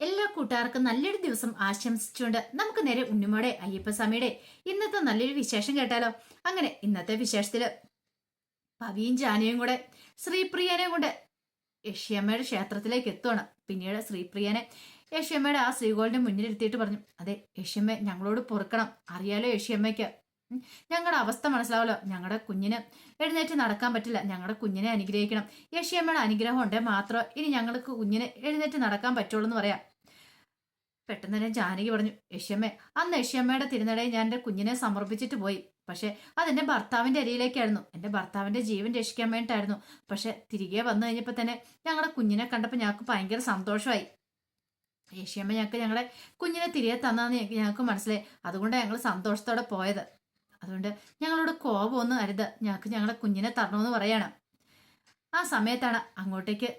എല്ലാ കൂട്ടുകാർക്കും നല്ലൊരു ദിവസം ആശംസിച്ചുകൊണ്ട് നമുക്ക് നേരെ ഉണ്ണിമോടെ അയ്യപ്പസ്വാമിയുടെ ഇന്നത്തെ നല്ലൊരു വിശേഷം കേട്ടാലോ. അങ്ങനെ ഇന്നത്തെ വിശേഷത്തില് പവിയും ജാനയും കൂടെ ശ്രീപ്രിയനെ കൊണ്ട് യക്ഷിയമ്മയുടെ ക്ഷേത്രത്തിലേക്ക് എത്തുവാണ്. പിന്നീട് ശ്രീപ്രിയനെ യക്ഷിയമ്മയുടെ ആ ശ്രീകോളിന്റെ മുന്നിലിരുത്തിയിട്ട് പറഞ്ഞു, അതെ യക്ഷിയമ്മ, ഞങ്ങളോട് പൊറുക്കണം. അറിയാലോ യക്ഷിയമ്മയ്ക്ക് ഞങ്ങളുടെ അവസ്ഥ മനസ്സിലാവല്ലോ. ഞങ്ങളുടെ കുഞ്ഞിന് എഴുന്നേറ്റ് നടക്കാൻ പറ്റില്ല. ഞങ്ങളുടെ കുഞ്ഞിനെ അനുഗ്രഹിക്കണം. യക്ഷിയമ്മയുടെ അനുഗ്രഹം ഉണ്ടെങ്കിൽ മാത്രമേ ഇനി ഞങ്ങൾക്ക് കുഞ്ഞിന് എഴുന്നേറ്റ് നടക്കാൻ പറ്റുള്ളൂ എന്ന് പറയാം. പെട്ടെന്ന് തന്നെ ജാനകി പറഞ്ഞു, യക്ഷിയമ്മ, അന്ന് യക്ഷിയമ്മയുടെ തിരുനടയിൽ ഞാൻ എൻ്റെ കുഞ്ഞിനെ സമർപ്പിച്ചിട്ട് പോയി. പക്ഷെ അതെന്റെ ഭർത്താവിന്റെ അരിയിലേക്കായിരുന്നു. എൻ്റെ ഭർത്താവിന്റെ ജീവൻ രക്ഷിക്കാൻ വേണ്ടിയിട്ടായിരുന്നു. പക്ഷെ തിരികെ വന്നു കഴിഞ്ഞപ്പോൾ തന്നെ ഞങ്ങളുടെ കുഞ്ഞിനെ കണ്ടപ്പോൾ ഞങ്ങൾക്ക് ഭയങ്കര സന്തോഷമായി. യക്ഷിയമ്മ ഞങ്ങൾക്ക് ഞങ്ങളെ കുഞ്ഞിനെ തിരികെ തന്നാന്ന് ഞങ്ങൾക്ക് മനസ്സിലായി. അതുകൊണ്ടാണ് ഞങ്ങൾ സന്തോഷത്തോടെ പോയത്. അതുകൊണ്ട് ഞങ്ങളോട് കോപമൊന്നും അരുത്. ഞങ്ങൾക്ക് ഞങ്ങളുടെ കുഞ്ഞിനെ തരണമെന്ന് പറയാണ്. ആ സമയത്താണ് അങ്ങോട്ടേക്ക്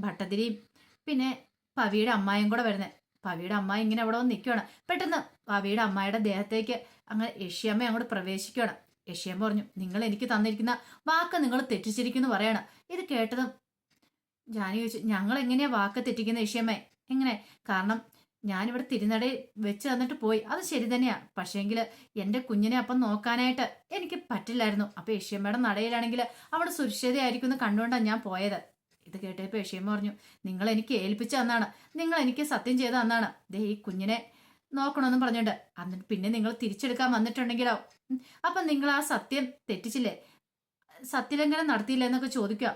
ഭട്ടതിരിയും പിന്നെ പവിയുടെ അമ്മായും കൂടെ വരുന്നത്. പവിയുടെ അമ്മായി ഇങ്ങനെ അവിടെ വന്ന് നിൽക്കുകയാണ്. പെട്ടെന്ന് പവിയുടെ അമ്മായിയുടെ ദേഹത്തേക്ക് അങ്ങനെ യക്ഷിയമ്മ അങ്ങോട്ട് പ്രവേശിക്കുകയാണ്. യക്ഷിയമ്മ പറഞ്ഞു, നിങ്ങൾ എനിക്ക് തന്നിരിക്കുന്ന വാക്ക് നിങ്ങൾ തെറ്റിച്ചിരിക്കുന്നു പറയാണ്. ഇത് കേട്ടതും ജാനി ചോദിച്ചു, ഞങ്ങൾ എങ്ങനെയാ വാക്ക് തെറ്റിക്കുന്ന യക്ഷിയമ്മ? എങ്ങനെ? കാരണം ഞാനിവിടെ തിരുനടയിൽ വെച്ച് തന്നിട്ട് പോയി, അത് ശരി തന്നെയാ. പക്ഷേങ്കിൽ എൻ്റെ കുഞ്ഞിനെ അപ്പം നോക്കാനായിട്ട് എനിക്ക് പറ്റില്ലായിരുന്നു. അപ്പൊ യക്ഷിയമ്മയുടെ നടയിലാണെങ്കിൽ അവിടെ സുരക്ഷിതയായിരിക്കും എന്ന് കണ്ടുകൊണ്ടാണ് ഞാൻ പോയത്. ഇത് കേട്ടപ്പോൾ യക്ഷിയമ്മ പറഞ്ഞു, നിങ്ങൾ എനിക്ക് ഏൽപ്പിച്ചു തന്നാണ്, നിങ്ങൾ എനിക്ക് സത്യം ചെയ്ത് തന്നാണ് ദേ ഈ കുഞ്ഞിനെ നോക്കണമെന്നും പറഞ്ഞുകൊണ്ട്. എന്നിട്ട് പിന്നെ നിങ്ങൾ തിരിച്ചെടുക്കാൻ വന്നിട്ടുണ്ടെങ്കിലോ അപ്പം നിങ്ങൾ ആ സത്യം തെറ്റിച്ചില്ലേ, സത്യലംഘനം നടത്തിയില്ല എന്നൊക്കെ ചോദിക്കുക.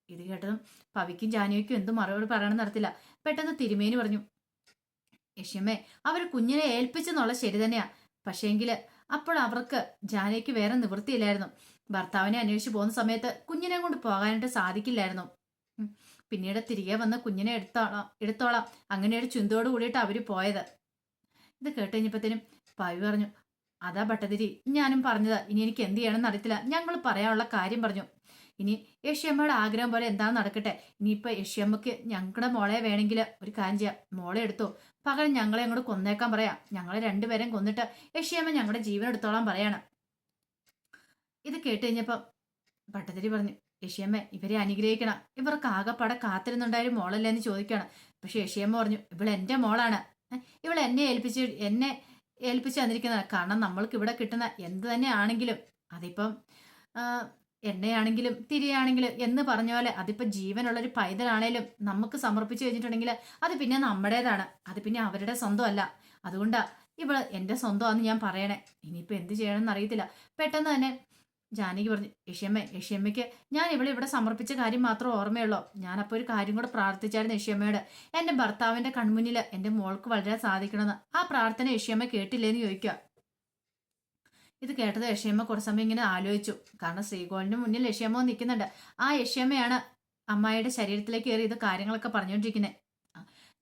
ഇത് കേട്ടതും പവിക്കും ജാനുവിക്കും എന്തും മറുപടി പറയണം നടത്തില്ല. പെട്ടെന്ന് തിരുമേനി പറഞ്ഞു, യക്ഷിയമ്മേ, അവർ കുഞ്ഞിനെ ഏൽപ്പിച്ചെന്നുള്ള ശരി തന്നെയാ. പക്ഷേങ്കില് അപ്പോൾ അവർക്ക് ജാനകിക്ക് വേറെ നിവൃത്തിയില്ലായിരുന്നു. ഭർത്താവിനെ അന്വേഷിച്ച് പോകുന്ന സമയത്ത് കുഞ്ഞിനെ കൊണ്ട് പോകാനായിട്ട് സാധിക്കില്ലായിരുന്നു. പിന്നീട് തിരികെ വന്ന് കുഞ്ഞിനെ എടുത്തോളാം അങ്ങനെ ഒരു ചിന്തയോട് കൂടിയിട്ട് അവര് പോയത്. ഇത് കേട്ട് കഴിഞ്ഞപ്പത്തേനും പവി പറഞ്ഞു, അതാ ഭട്ടതിരി ഞാനും പറഞ്ഞത്. ഇനി എനിക്ക് എന്ത് ചെയ്യണമെന്ന് അറിയത്തില്ല. ഞങ്ങൾ പറയാനുള്ള കാര്യം പറഞ്ഞു. ഇനി യക്ഷിയമ്മയുടെ ആഗ്രഹം പോലെ എന്താണെന്ന് നടക്കട്ടെ. ഇനിയിപ്പോൾ യക്ഷിയമ്മക്ക് ഞങ്ങളുടെ മോളെ വേണമെങ്കിൽ ഒരു കാര്യം ചെയ്യാം, മോളെ എടുത്തോ, പകരം ഞങ്ങളെ അങ്ങോട്ട് കൊന്നേക്കാൻ പറയാം. ഞങ്ങളെ രണ്ടുപേരെയും കൊന്നിട്ട് യക്ഷിയമ്മ ഞങ്ങളുടെ ജീവൻ എടുത്തോളാൻ പറയാണ്. ഇത് കേട്ട് കഴിഞ്ഞപ്പം ഭട്ടതിരി പറഞ്ഞു, യക്ഷിയമ്മ, ഇവരെ അനുഗ്രഹിക്കണം. ഇവർക്ക് ആകെപ്പാടെ കാത്തിരുന്നുണ്ടായൊരു മോളല്ലേ എന്ന് ചോദിക്കുകയാണ്. പക്ഷെ യക്ഷിയമ്മ പറഞ്ഞു, ഇവൾ എൻ്റെ മോളാണ്. ഇവൾ എന്നെ ഏൽപ്പിച്ച് തന്നിരിക്കുന്നതാണ്. കാരണം നമ്മൾക്ക് ഇവിടെ കിട്ടുന്ന എന്ത് തന്നെ ആണെങ്കിലും, അതിപ്പം എണ്ണയാണെങ്കിലും തിരിയാണെങ്കിലും എന്ന് പറഞ്ഞ പോലെ അതിപ്പോൾ ജീവനുള്ളൊരു പൈതലാണേലും നമുക്ക് സമർപ്പിച്ചു കഴിഞ്ഞിട്ടുണ്ടെങ്കിൽ അത് പിന്നെ നമ്മുടേതാണ്. അത് പിന്നെ അവരുടെ സ്വന്തമല്ല. അതുകൊണ്ടാ ഇവൾ എൻ്റെ സ്വന്തമാണെന്ന് ഞാൻ പറയണേ. ഇനിയിപ്പോൾ എന്ത് ചെയ്യണമെന്ന് അറിയത്തില്ല. പെട്ടെന്ന് തന്നെ ജാനകി പറഞ്ഞു, യക്ഷിയമ്മയ്ക്ക് ഞാൻ ഇവിടെ സമർപ്പിച്ച കാര്യം മാത്രം ഓർമ്മയുള്ളൂ. ഞാനപ്പോൾ ഒരു കാര്യം കൂടെ പ്രാർത്ഥിച്ചായിരുന്നു യക്ഷിയമ്മയോട്. എൻ്റെ ഭർത്താവിൻ്റെ കൺമുന്നിൽ എൻ്റെ മോൾക്ക് വളരാൻ സാധിക്കണമെന്ന്. ആ പ്രാർത്ഥന യക്ഷിയമ്മ കേട്ടില്ലേന്ന് ചോദിക്കുക. ഇത് കേട്ടത് യക്ഷിയമ്മ കുറച്ച് സമയം ഇങ്ങനെ ആലോചിച്ചു. കാരണം ശ്രീകോളിന്റെ മുന്നിൽ യക്ഷിയമ്മ നിൽക്കുന്നുണ്ട്. ആ യക്ഷിയമ്മയാണ് അമ്മായിയുടെ ശരീരത്തിലേക്ക് കയറി ഇത് കാര്യങ്ങളൊക്കെ പറഞ്ഞുകൊണ്ടിരിക്കുന്നത്.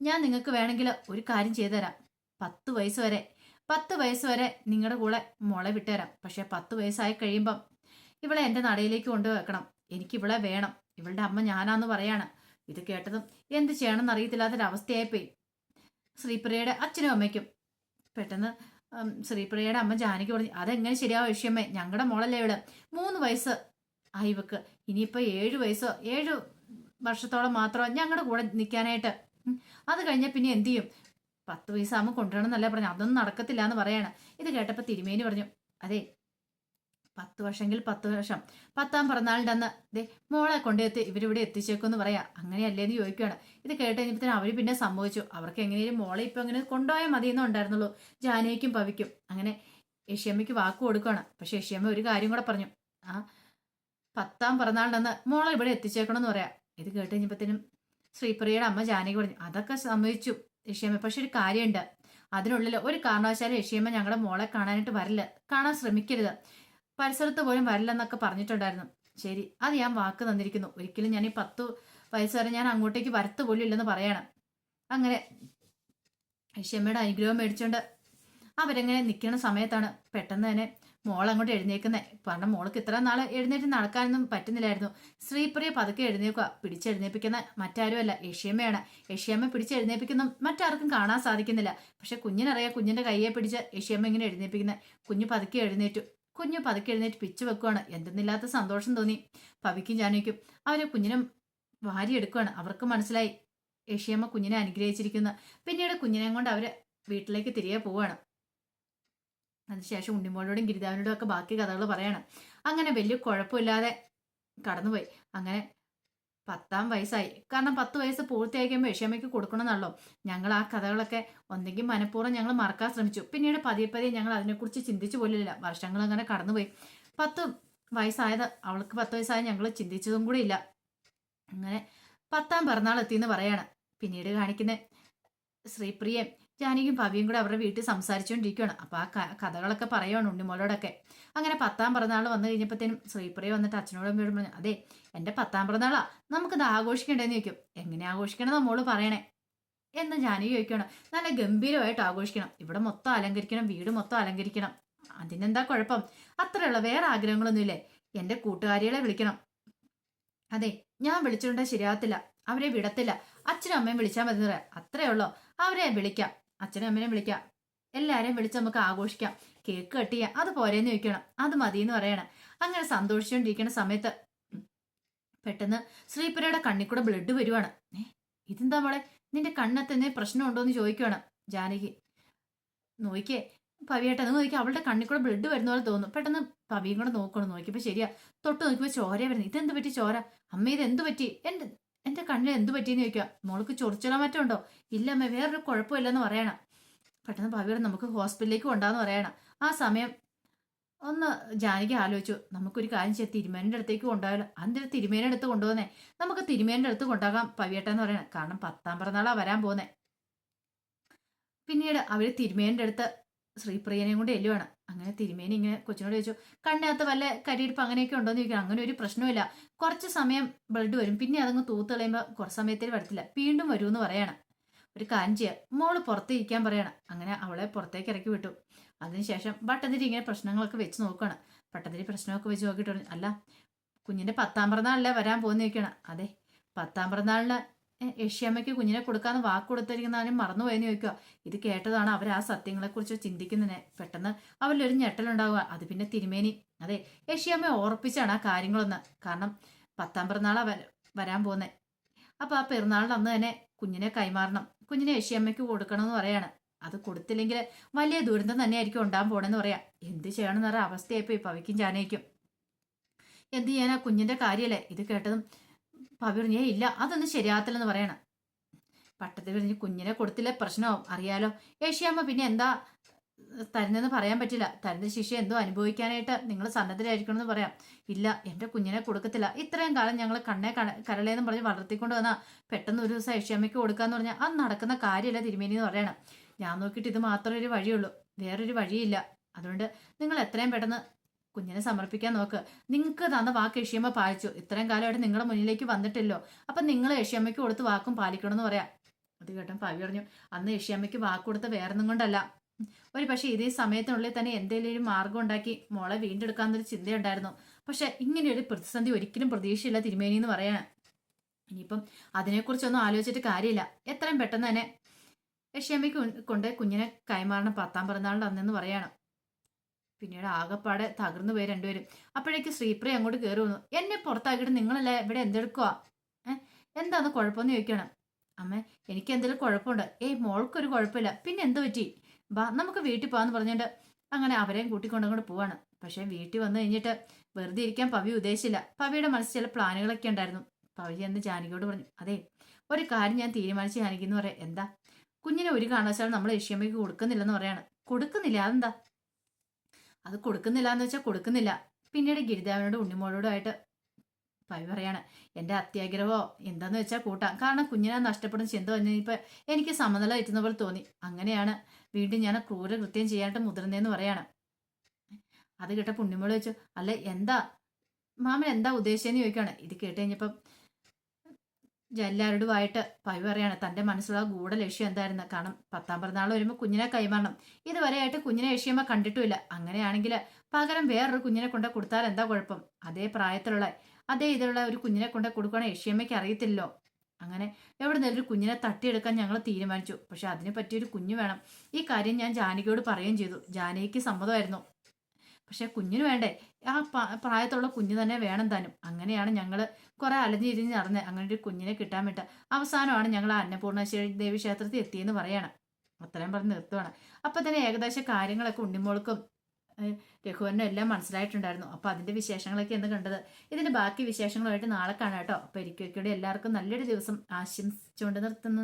ഞാൻ നിങ്ങൾക്ക് വേണമെങ്കിൽ ഒരു കാര്യം ചെയ്തു തരാം. 10 വയസ്സ് വരെ നിങ്ങളുടെ കൂടെ മോളെ വിട്ടുതരാം. പക്ഷെ 10 വയസ്സായി കഴിയുമ്പം ഇവളെ എൻ്റെ നടയിലേക്ക് കൊണ്ടുവെക്കണം. എനിക്ക് ഇവളെ വേണം. ഇവളുടെ അമ്മ ഞാനാന്ന് പറയാണ്. ഇത് കേട്ടതും എന്ത് ചെയ്യണമെന്ന് അറിയത്തില്ലാത്തൊരവസ്ഥയായിപ്പോയി ശ്രീപ്രിയയുടെ അച്ഛനും അമ്മയ്ക്കും. പെട്ടെന്ന് ശ്രീപ്രിയയുടെ അമ്മ ജാനകി പറഞ്ഞു, അതെങ്ങനെ ശരിയാവും യക്ഷിയമ്മേ, ഞങ്ങളുടെ മോളല്ലേ ഇവിടെ. 3 വയസ്സ് ആയി ഇവക്ക്. ഇനിയിപ്പോൾ 7 വർഷത്തോളം മാത്രം ഞങ്ങളുടെ കൂടെ നിൽക്കാനായിട്ട്. അത് കഴിഞ്ഞാൽ പിന്നെ എന്ത് ചെയ്യും? 10 വയസ്സാകുമ്പോൾ കൊണ്ടുവരണം എന്നല്ല പറഞ്ഞു. അതൊന്നും നടക്കത്തില്ല എന്ന് പറയാണ്. ഇത് കേട്ടപ്പോൾ തിരുമേനി പറഞ്ഞു, അതെ 10 വർഷമെങ്കിൽ 10 വർഷം, 10ാം പിറന്നാളിൻ്റെ അന്ന് ദേ മോളെ കൊണ്ടെത്തി ഇവരിവിടെ എത്തിച്ചേക്കുമെന്ന് പറയാം. അങ്ങനെയല്ലേന്ന് ചോദിക്കുകയാണ്. ഇത് കേട്ട് കഴിഞ്ഞപ്പോൾ അവർ പിന്നെ സംഭവിച്ചു. അവർക്ക് എങ്ങനെയും മോളെ ഇപ്പം അങ്ങനെ കൊണ്ടുപോയാൽ മതിയെന്നേ ഉണ്ടായിരുന്നുള്ളൂ ജാനകിക്കും പവിക്കും. അങ്ങനെ യക്ഷിയമ്മയ്ക്ക് വാക്ക് കൊടുക്കുകയാണ്. പക്ഷെ യക്ഷിയമ്മ ഒരു കാര്യം കൂടെ പറഞ്ഞു, ആ 10ാം പിറന്നാളിൻ്റെ അന്ന് മോളെ ഇവിടെ എത്തിച്ചേക്കണമെന്ന് പറയാം. ഇത് കേട്ട് കഴിഞ്ഞപ്പോഴത്തേനും ശ്രീപ്രിയയുടെ അമ്മ ജാനകി പറഞ്ഞു, അതൊക്കെ സമ്മതിച്ചു യക്ഷിയമ്മ. പക്ഷെ ഒരു കാര്യമുണ്ട്, അതിനുള്ളിൽ ഒരു കാരണവശാലും യക്ഷിയമ്മ ഞങ്ങളുടെ മോളെ കാണാനായിട്ട് വരില്ല, കാണാൻ ശ്രമിക്കരുത്, പരിസരത്ത് പോലും വരില്ലെന്നൊക്കെ പറഞ്ഞിട്ടുണ്ടായിരുന്നു. ശരി, അത് ഞാൻ വാക്ക് തന്നിരിക്കുന്നു. ഒരിക്കലും ഞാൻ ഈ 10 വയസ്സ് വരെ ഞാൻ അങ്ങോട്ടേക്ക് വരത്ത് പോലും ഇല്ലെന്ന് പറയണം. അങ്ങനെ യക്ഷിയമ്മയുടെ അനുഗ്രഹം മേടിച്ചുകൊണ്ട് അവരെങ്ങനെ നിൽക്കുന്ന സമയത്താണ് പെട്ടെന്ന് തന്നെ മോൾ അങ്ങോട്ട് എഴുന്നേക്കുന്നത്. കാരണം മോൾക്ക് ഇത്ര നാൾ എഴുന്നേറ്റ് നടക്കാനൊന്നും പറ്റുന്നില്ലായിരുന്നു. ശ്രീപ്രിയ പതുക്കെ എഴുന്നേക്കുക. പിടിച്ചെഴുന്നേപ്പിക്കുന്ന മറ്റാരുമല്ല, യക്ഷിയമ്മയാണ്. യക്ഷിയമ്മ പിടിച്ചെഴുന്നേപ്പിക്കുന്ന മറ്റാർക്കും കാണാൻ സാധിക്കുന്നില്ല. പക്ഷെ കുഞ്ഞിനറിയാം കുഞ്ഞിന്റെ കയ്യെ പിടിച്ച് യക്ഷിയമ്മ ഇങ്ങനെ എഴുന്നേപ്പിക്കുന്നത്. കുഞ്ഞ് പതുക്കെ എഴുന്നേറ്റ് പിച്ചു വെക്കുവാണ്. എന്തെന്നില്ലാത്ത സന്തോഷം തോന്നി പവിക്കും ജാനകിക്കും. അവരെ കുഞ്ഞിനും വാരിയെടുക്കുകയാണ്. അവർക്ക് മനസ്സിലായി യക്ഷിയമ്മ കുഞ്ഞിനെ അനുഗ്രഹിച്ചിരിക്കുന്നത്. പിന്നീട് കുഞ്ഞിനെ കൊണ്ട് അവര് വീട്ടിലേക്ക് തിരികെ പോവാണ്. അതിനുശേഷം ഉണ്ണിമോളോടും ഗിരിതാവിനോടും ഒക്കെ ബാക്കി കഥകൾ പറയാണ്. അങ്ങനെ വലിയ കുഴപ്പമില്ലാതെ കടന്നുപോയി. അങ്ങനെ 10-ാം വയസ്സായി. കാരണം 10 വയസ്സ് പൂർത്തിയായി കഴിയുമ്പോൾ യക്ഷിയമ്മയ്ക്ക് കൊടുക്കണമെന്നല്ലോ. ഞങ്ങൾ ആ കഥകളൊക്കെ ഒന്നെങ്കിൽ മനഃപൂർവ്വം ഞങ്ങൾ മറക്കാൻ ശ്രമിച്ചു. പിന്നീട് പതിയെ പതിയെ ഞങ്ങൾ അതിനെക്കുറിച്ച് ചിന്തിച്ചു പോലില്ല. വർഷങ്ങൾ അങ്ങനെ കടന്നുപോയി. 10 വയസ്സായത് അവൾക്ക് 10 വയസ്സായത് ഞങ്ങൾ ചിന്തിച്ചതും കൂടി ഇല്ല. അങ്ങനെ 10-ാം പിറന്നാൾ എത്തിയെന്ന് പറയാണ്. പിന്നീട് കാണിക്കുന്ന ശ്രീപ്രിയയും ജാനകിയും പവിയും കൂടെ അവരുടെ വീട്ടിൽ സംസാരിച്ചുകൊണ്ടിരിക്കുകയാണ്. അപ്പോൾ ആ കഥകളൊക്കെ പറയുകയാണ് ഉണ്ണിമോളോടൊക്കെ. അങ്ങനെ 10-ാം പിറന്നാൾ വന്നു കഴിഞ്ഞപ്പോഴത്തേനും ശ്രീപ്രിയ വന്നിട്ട് അച്ഛനോടും അമ്മയോടും പറഞ്ഞു, അതെ എൻ്റെ 10-ാം പിറന്നാളാ, നമുക്കിത് ആഘോഷിക്കണ്ടേന്ന് ചോദിക്കും. എങ്ങനെ ആഘോഷിക്കണം മോള് പറയണേ എന്ന് ജാനകി ചോദിക്കണം. നല്ല ഗംഭീരമായിട്ട് ആഘോഷിക്കണം, ഇവിടെ മൊത്തം അലങ്കരിക്കണം, വീട് മൊത്തം അലങ്കരിക്കണം. അതിനെന്താ കുഴപ്പം? അത്രയുള്ള വേറെ ആഗ്രഹങ്ങളൊന്നുമില്ലേ? എൻ്റെ കൂട്ടുകാരികളെ വിളിക്കണം. അതെ, ഞാൻ വിളിച്ചിട്ടുണ്ടെങ്കിൽ ശരിയാകത്തില്ല, അവരെ വിടത്തില്ല. അച്ഛനും അമ്മയും വിളിച്ചാൽ മതി പറയാം. അത്രേ ഉള്ളോ? അവരെ വിളിക്കാം, അച്ഛനും അമ്മേനെയും വിളിക്കാം, എല്ലാവരെയും വിളിച്ച് നമുക്ക് ആഘോഷിക്കാം, കേക്ക് കട്ട് ചെയ്യാം, അത് പോരേന്ന് ചോദിക്കണം. അത് മതിയെന്ന് പറയണം. അങ്ങനെ സന്തോഷിച്ചുകൊണ്ടിരിക്കുന്ന സമയത്ത് പെട്ടെന്ന് ശ്രീപ്രിയയുടെ കണ്ണിൽ കൂടെ ബ്ലഡ് വരുവാണ്. ഇതെന്താ മോളെ, നിന്റെ കണ്ണത്തിന് പ്രശ്നമുണ്ടോ എന്ന് ചോദിക്കുവാണ് ജാനകി. നോക്കിയേ പവിയേട്ട നോക്കി, അവളുടെ കണ്ണിൽ കൂടെ ബ്ലഡ് വരുന്ന പോലെ തോന്നുന്നു. പെട്ടെന്ന് പവിയും കൂടെ നോക്കണം. നോക്കിയപ്പോൾ ശരിയാ, തൊട്ട് നോക്കിയപ്പോൾ ചോരയാ വരുന്നത്. ഇതെന്ത് പറ്റി ചോര? അമ്മ ഇത് എന്ത് പറ്റി? എൻ്റെ കണ്ണിൽ എന്ത് പറ്റിയെന്ന് ചോദിക്കുക. മോൾക്ക് ചൊറിച്ചിലോ മറ്റോ ഉണ്ടോ? ഇല്ല അമ്മ, വേറൊരു കുഴപ്പമില്ലെന്ന് പറയണം. പെട്ടെന്ന് പവിയോട് നമുക്ക് ഹോസ്പിറ്റലിലേക്ക് കൊണ്ടാന്ന് പറയണം. ആ സമയം ഒന്ന് ജാനകി ആലോചിച്ചു, നമുക്കൊരു കാര്യം ചെയ്യാം, തിരുമേനിൻ്റെ അടുത്തേക്ക് കൊണ്ടുപോയാലോ? അതിൻ്റെ തിരുമേനിയുടെ അടുത്ത് കൊണ്ടുപോകുന്നേ, നമുക്ക് തിരുമേനിൻ്റെ അടുത്ത് കൊണ്ടാകാം പവിയേട്ടെന്ന് പറയണം. കാരണം 10-ാം പിറന്നാളാ വരാൻ പോകുന്നേ. പിന്നീട് അവർ തിരുമേനിൻ്റെ അടുത്ത് ശ്രീപ്രിയനെയും കൊണ്ട് എല്ലുവാണ്. അങ്ങനെ തിരുമേനി ഇങ്ങനെ കൊച്ചിനോട് ചോദിച്ചു, കണ്ണകത്ത് വല്ല കരിയിടിപ്പ് അങ്ങനെയൊക്കെ ഉണ്ടോന്ന് ചോദിക്കണം. അങ്ങനെ ഒരു പ്രശ്നമില്ല, കുറച്ച് സമയം ബ്ലഡ് വരും, പിന്നെ അതങ്ങ് തൂത്ത് കളയുമ്പോൾ കുറച്ച് സമയത്തിൽ വരത്തില്ല, വീണ്ടും വരുമെന്ന് പറയണം. ഒരു കാര്യം ചെയ്യുക, മോള് പുറത്ത് ഇരിക്കാൻ പറയണം. അങ്ങനെ അവളെ പുറത്തേക്ക് ഇറക്കി വിട്ടു. അതിനുശേഷം ഭട്ടതിരി ഇങ്ങനെ പ്രശ്നങ്ങളൊക്കെ വെച്ച് നോക്കുകയാണ്. ഭട്ടതിരി പ്രശ്നമൊക്കെ വെച്ച് നോക്കിയിട്ട് പറഞ്ഞു, അല്ല കുഞ്ഞിൻ്റെ 10-ാം പിറന്നാളല്ലേ വരാൻ പോകുന്ന ചോദിക്കണം. അതെ, 10-ാം പിറന്നാളിന് യക്ഷിയമ്മയ്ക്ക് കുഞ്ഞിനെ കൊടുക്കാന്ന് വാക്ക് കൊടുത്തിരിക്കുന്നതിനും മറന്നുപോയെന്ന് ചോദിക്കുക. ഇത് കേട്ടതാണ് അവർ ആ സത്യങ്ങളെക്കുറിച്ച് ചിന്തിക്കുന്നതിനെ. പെട്ടെന്ന് അവരിലൊരു ഞെട്ടലുണ്ടാവുക. അത് പിന്നെ തിരുമേനി, അതെ യക്ഷിയമ്മ ഓർപ്പിച്ചാണ് ആ കാര്യങ്ങളൊന്ന്. കാരണം 10-ാം പിറന്നാളാ വരാൻ പോകുന്നത്. അപ്പോൾ ആ പെരുന്നാളിൻ്റെ അന്ന് തന്നെ കുഞ്ഞിനെ കൈമാറണം, കുഞ്ഞിനെ യക്ഷിയമ്മയ്ക്ക് കൊടുക്കണമെന്ന് പറയാണ്. അത് കൊടുത്തില്ലെങ്കിൽ വലിയ ദുരന്തം തന്നെയായിരിക്കും ഉണ്ടാകാൻ പോണെന്ന് പറയാം. എന്ത് ചെയ്യണമെന്ന് പറയാൻ അവസ്ഥയായിപ്പോയി പവിക്കും ജാനകിക്കും. എന്ത് ചെയ്യാനാ, കുഞ്ഞിൻ്റെ കാര്യമല്ലേ. ഇത് കേട്ടതും പവി പറഞ്ഞു, ഇല്ല അതൊന്നും ശരിയാകത്തില്ലെന്ന് പറയണം. പട്ടത്തിൽ പറഞ്ഞ് കുഞ്ഞിനെ കൊടുത്തില്ല പ്രശ്നമാവും, അറിയാലോ. യക്ഷിയമ്മ പിന്നെ എന്താ തരുന്നതെന്ന് പറയാൻ പറ്റില്ല, തരുന്ന ശിക്ഷ എന്തോ അനുഭവിക്കാനായിട്ട് നിങ്ങൾ സന്നദ്ധരായിരിക്കണം എന്ന് പറയാം. ഇല്ല, എൻ്റെ കുഞ്ഞിനെ കൊടുക്കത്തില്ല, ഇത്രയും കാലം ഞങ്ങൾ കണ്ണേ കരളേന്നും പറഞ്ഞ് വളർത്തിക്കൊണ്ട് വന്നാൽ പെട്ടെന്ന് ഒരു ദിവസം യക്ഷിയമ്മയ്ക്ക് കൊടുക്കാന്ന് പറഞ്ഞാൽ അത് നടക്കുന്ന കാര്യമല്ല തിരുമേനി എന്ന് പറയണം. ഞാൻ നോക്കിയിട്ട് ഇത് മാത്രമേ ഒരു വഴിയുള്ളൂ, വേറൊരു വഴിയില്ല. അതുകൊണ്ട് നിങ്ങൾ എത്രയും പെട്ടെന്ന് കുഞ്ഞിനെ സമർപ്പിക്കാൻ നോക്ക്. നിങ്ങൾക്ക് തന്ന വാക്ക് യക്ഷിയമ്മ പാലിച്ചു, ഇത്രയും കാലമായിട്ട് നിങ്ങളുടെ മുന്നിലേക്ക് വന്നിട്ടില്ലോ, അപ്പം നിങ്ങൾ യക്ഷിയമ്മയ്ക്ക് കൊടുത്ത് വാക്കും പാലിക്കണം എന്ന് പറയാം. അത് കേട്ടോ പവി പറഞ്ഞു, അന്ന് യക്ഷിയമ്മയ്ക്ക് വാക്ക് കൊടുത്ത വേറൊന്നും കൊണ്ടല്ല, ഒരു പക്ഷേ ഇതേ സമയത്തിനുള്ളിൽ തന്നെ എന്തെങ്കിലും ഒരു മാർഗം ഉണ്ടാക്കി മോളെ വീണ്ടെടുക്കാന്നൊരു ചിന്തയുണ്ടായിരുന്നു. പക്ഷെ ഇങ്ങനെയൊരു പ്രതിസന്ധി ഒരിക്കലും പ്രതീക്ഷയില്ല തിരുമേനി എന്ന് പറയാണ്. ഇനിയിപ്പം അതിനെക്കുറിച്ചൊന്നും ആലോചിച്ചിട്ട് കാര്യമില്ല, എത്രയും പെട്ടെന്ന് തന്നെ യക്ഷിയമ്മയ്ക്ക് കൊണ്ട് കുഞ്ഞിനെ കൈമാറണം 10-ാം പിറന്നാളിൻ്റെ അന്നെന്ന് പറയാണ്. പിന്നീട് ആകെപ്പാടെ തകർന്നു പോയി രണ്ടുപേരും. അപ്പോഴേക്ക് ശ്രീപ്രിയ അങ്ങോട്ട് കയറി വന്നു. എന്നെ പുറത്താക്കിയിട്ട് നിങ്ങളല്ലേ ഇവിടെ എന്തെടുക്കുക? എന്താന്ന് കുഴപ്പമെന്ന് ചോദിക്കണം. അമ്മ എനിക്ക് എന്തെങ്കിലും കുഴപ്പമുണ്ട്? മോൾക്കൊരു കുഴപ്പമില്ല, പിന്നെ എന്ത് പറ്റി? ബാ നമുക്ക് വീട്ടിൽ പോകാന്ന് പറഞ്ഞിട്ട് അങ്ങനെ അവരെയും കൂട്ടിക്കൊണ്ടങ്ങോട്ട് പോവാണ്. പക്ഷെ വീട്ടിൽ വന്നു കഴിഞ്ഞിട്ട് വെറുതെ ഇരിക്കാൻ പവി ഉദ്ദേശിച്ചില്ല. പവിയുടെ മനസ്സിൽ ചില പ്ലാനുകളൊക്കെ ഉണ്ടായിരുന്നു. പവി എന്ന് ജാനകിയോട് പറഞ്ഞു, അതെ ഒരു കാര്യം ഞാൻ തീരുമാനിച്ച് ജാനകിന്ന് പറയാം. എന്താ? കുഞ്ഞിനെ ഒരു കാരണവശാലും നമ്മൾ യക്ഷിയമ്മയ്ക്ക് കൊടുക്കുന്നില്ലെന്ന് പറയാണ്. കൊടുക്കുന്നില്ല? അതെന്താ? അത് കൊടുക്കുന്നില്ല എന്ന് വെച്ചാൽ കൊടുക്കുന്നില്ല. പിന്നീട് ഗിരിദേവനോടും ഉണ്ണിമോളോടുമായിട്ട് പവി പറയാണ്, എൻ്റെ അത്യാഗ്രഹമോ എന്താന്ന് വെച്ചാൽ കൂട്ടാം, കാരണം കുഞ്ഞിനെ നഷ്ടപ്പെടുന്ന ചിന്ത കഴിഞ്ഞപ്പോൾ എനിക്ക് സമനില തെറ്റുന്ന പോലെ തോന്നി. അങ്ങനെയാണ് വീണ്ടും ഞാൻ ക്രൂരകൃത്യം ചെയ്യാനായിട്ട് മുതിർന്നതെന്ന് പറയാണ്. അത് കേട്ടപ്പോൾ ഉണ്ണിമോള് വെച്ചു, അല്ല എന്താ മാമൻ എന്താ ഉദ്ദേശിച്ചെന്ന് ചോദിക്കുകയാണ്. ഇത് കേട്ട് കഴിഞ്ഞപ്പം എല്ലാവരോടുമായിട്ട് പവി പറയാണ് തൻ്റെ മനസ്സിലുള്ള ഗൂഢ ലക്ഷ്യം എന്തായിരുന്നു. കാരണം 10-ാം പിറന്നാൾ വരുമ്പോൾ കുഞ്ഞിനെ കൈമാറണം. ഇതുവരെയായിട്ട് കുഞ്ഞിനെ യക്ഷിയമ്മ കണ്ടിട്ടുമില്ല. അങ്ങനെയാണെങ്കിൽ പകരം വേറൊരു കുഞ്ഞിനെ കൊണ്ട് കൊടുത്താൽ എന്താ കുഴപ്പം? അതേ പ്രായത്തിലുള്ള അതേ ഇതിലുള്ള ഒരു കുഞ്ഞിനെ കൊണ്ട് കൊടുക്കുകയാണെങ്കിൽ യക്ഷിയമ്മയ്ക്ക് അറിയത്തില്ലല്ലോ. അങ്ങനെ എവിടെ നിന്നൊരു കുഞ്ഞിനെ തട്ടിയെടുക്കാൻ ഞങ്ങൾ തീരുമാനിച്ചു. പക്ഷെ അതിന് പറ്റിയൊരു കുഞ്ഞ് വേണം. ഈ കാര്യം ഞാൻ ജാനകിയോട് പറയുകയും ചെയ്തു. ജാനകിക്ക് സമ്മതമായിരുന്നു. പക്ഷെ കുഞ്ഞിന് വേണ്ടേ, ആ പ്രായത്തുള്ള കുഞ്ഞ് തന്നെ വേണം താനും. അങ്ങനെയാണ് ഞങ്ങൾ കുറെ അലഞ്ഞിരിഞ്ഞ് നടന്ന് അങ്ങനെ ഒരു കുഞ്ഞിനെ കിട്ടാൻ വേണ്ട. അവസാനമാണ് ഞങ്ങൾ അന്നപൂർണേശ്വരി ദേവി ക്ഷേത്രത്തിൽ എത്തിയെന്ന് പറയാണ്. അത്രയും പറഞ്ഞ് നിർത്തുവാണ്. അപ്പൊ തന്നെ ഏകദേശം കാര്യങ്ങളൊക്കെ ഉണ്ണിമോൾക്കും രഘുവരനും എല്ലാം മനസ്സിലായിട്ടുണ്ടായിരുന്നു. അപ്പൊ അതിന്റെ വിശേഷങ്ങളൊക്കെ എന്ന് കണ്ടത്. ഇതിന്റെ ബാക്കി വിശേഷങ്ങളുമായിട്ട് നാളെ കാണാം കേട്ടോ. അപ്പൊ ഒരിക്കൽ കൂടി എല്ലാവർക്കും നല്ലൊരു ദിവസം ആശംസിച്ചുകൊണ്ട് നിർത്തുന്നു.